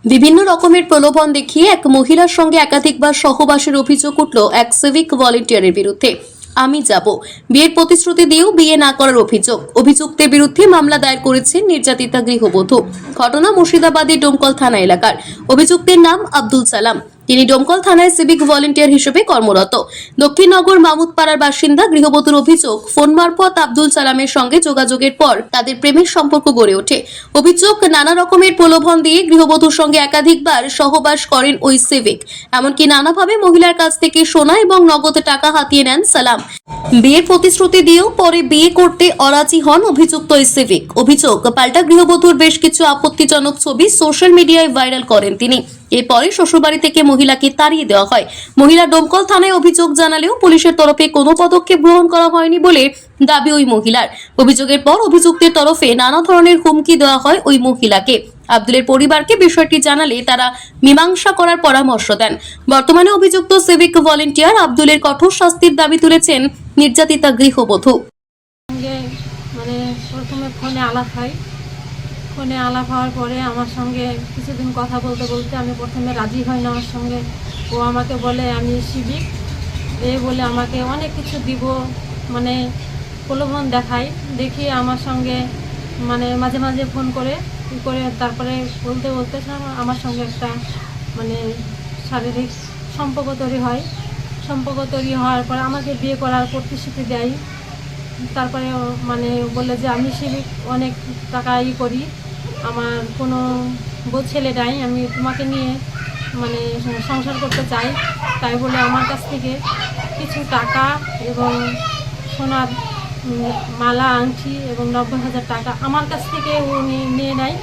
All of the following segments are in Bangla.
বিভিন্ন রকমের প্রলোভন দেখিয়ে এক মহিলার সঙ্গে একাধিকবার সহবাসের অভিযোগ উঠল এক সিভিক ভলেন্টিয়ারের বিরুদ্ধে। আমি যাব বিয়ের প্রতিশ্রুতি দিয়েও বিয়ে না করার অভিযুক্তের বিরুদ্ধে মামলা দায়ের করেছেন নির্যাতিতা গৃহবধূ। ঘটনা মুর্শিদাবাদের ডোমকল থানা এলাকার। অভিযুক্তের নাম আব্দুল সালাম। তিনি ডোমকল থানায় সিভিক ভলেন্টিয়ার হিসেবে কর্মরত। দক্ষিণনগর মামুদপাড়ার বাসিন্দা। গৃহবধূর অভিযোগ, ফোন মারফত আব্দুল সালামের সঙ্গে যোগাযোগের পর তাদের প্রেমের সম্পর্ক গড়ে ওঠে। অভিযোগ, নানা রকমের প্রলোভন দিয়ে গৃহবধূর সঙ্গে একাধিকবার সহবাস করেন ওই সিভিক। এমনকি নানাভাবে মহিলার কাছ থেকে সোনা এবং নগদ টাকা হাতিয়ে নেন সালাম। বিয়ের প্রতিশ্রুতি দিয়েও পরে বিয়ে করতে অরাজি হন অভিযুক্ত ওই সিভিক। অভিযোগ, পাল্টা গৃহবধূর বেশ কিছু আপত্তিজনক ছবি সোশ্যাল মিডিয়ায় ভাইরাল করেন তিনি। এরপরে শ্বশুরবাড়ি থেকে মহিলাকে তাড়িয়ে দেওয়া হয়। মহিলা ডোমকল থানায় অভিযোগ জানালেও পুলিশের তরফে কোনো পদক্ষেপ গ্রহণ করা হয়নি বলে দাবি ওই মহিলার। অভিযোগের পর অভিযুক্তের তরফে নানা ধরনের হুমকি দেওয়া হয় ওই মহিলাকে। আব্দুলের পরিবারকে বিষয়টি জানালে তারা মীমাংসা করার পরামর্শ দেন। বর্তমানে অভিযুক্ত সিভিক ভলেন্টিয়ার আব্দুলের কঠোর শাস্তির দাবি তুলেছেন নির্যাতিতা গৃহবধূ। মানে প্রথমে ফোনে আলাপ হওয়ার পরে আমার সঙ্গে কিছুদিন কথা বলতে বলতে আমি প্রথমে রাজি হই না ওর সঙ্গে। ও আমাকে বলে আমি সিভিক, বলে আমাকে অনেক কিছু দিব, মানে প্রলোভন দেখিয়ে আমার সঙ্গে মানে মাঝে মাঝে ফোন করে তারপরে বলতে আমার সঙ্গে একটা মানে শারীরিক সম্পর্ক তৈরি হওয়ার পর আমাকে বিয়ে করার প্রতিশ্রুতি দেয়। তারপরে মানে বললে যে আমি সিভিক, অনেক টাকা করি, আমার কোনো ছেলে নাই, আমি তোমাকে নিয়ে মানে সংসার করতে চাই। তাই বলে আমার কাছ থেকে কিছু টাকা এবং সোনার মালা, আংটি এবং 90,000 টাকা আমার কাছ থেকে ও নিয়ে নেয়।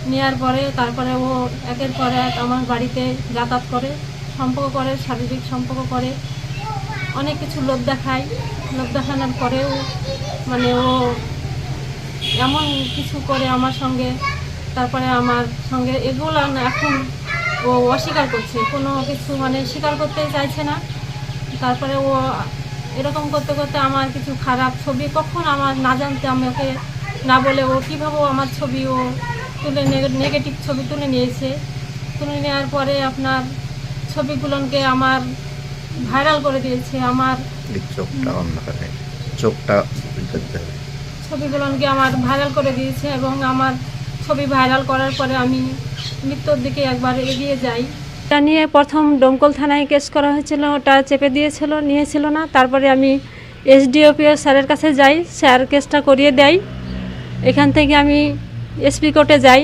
নেওয়ার পরে তারপরে ও একের পর এক আমার বাড়িতে যাতায়াত করে, সম্পর্ক করে, শারীরিক সম্পর্ক করে, অনেক কিছু লোভ দেখানোর পরেও মানে ও এমন কিছু করে আমার সঙ্গে। তারপরে আমার সঙ্গে এগুলো এখন ও অস্বীকার করছে, কোনো কিছু মানে স্বীকার করতে চাইছে না। তারপরে ও এরকম করতে করতে আমার কিছু খারাপ ছবি, কখন আমার না জানতে আমি ওকে না বলে ও কীভাবে আমার ছবি ও তুলে নেগেটিভ ছবি তুলে নিয়েছে। তুলে নেওয়ার পরে আপনার ছবিগুলোকে আমার ভাইরাল করে দিয়েছে। আমার ছবিগুলোকে আমার ভাইরাল করে দিয়েছে এবং আমার ছবি ভাইরাল করার পরে আমি মৃত্যুর দিকে একবার এগিয়ে যাই। এটা নিয়ে প্রথম ডোমকল থানায় কেস করা হয়েছিল, ওটা চেপে নিয়েছিল না। তারপরে আমি এসডিওপিও স্যারের কাছে যাই, স্যার কেসটা করিয়ে দেয়। এখান থেকে আমি এসপি কোর্টে যাই,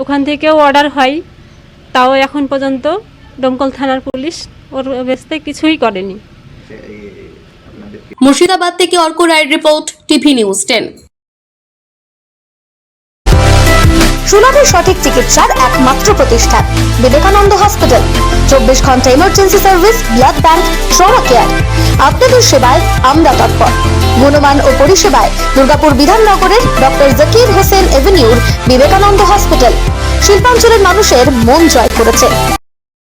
ওখান থেকেও অর্ডার হয়। তাও এখন পর্যন্ত ডোমকল থানার পুলিশ ওর বেস্তে কিছুই করেনি। মুর্শিদাবাদ থেকে অর্ক রায়ের রিপোর্ট, টিভি নিউজ 10। সুলভের সঠিক চিকিৎসার একমাত্র প্রতিষ্ঠান বিবেকানন্দ হসপিটাল। 24 ঘন্টা emergency service, blood bank, trauma care. আপনাদের সেবায় আমরা তৎপর। গুণমান ও পরিষেবায় দুর্গাপুর বিধাননগরের ডক্টর জাকির হোসেন এভিনিউর বিবেকানন্দ হসপিটাল শিল্পাঞ্চলের মানুষের মন জয় করেছে।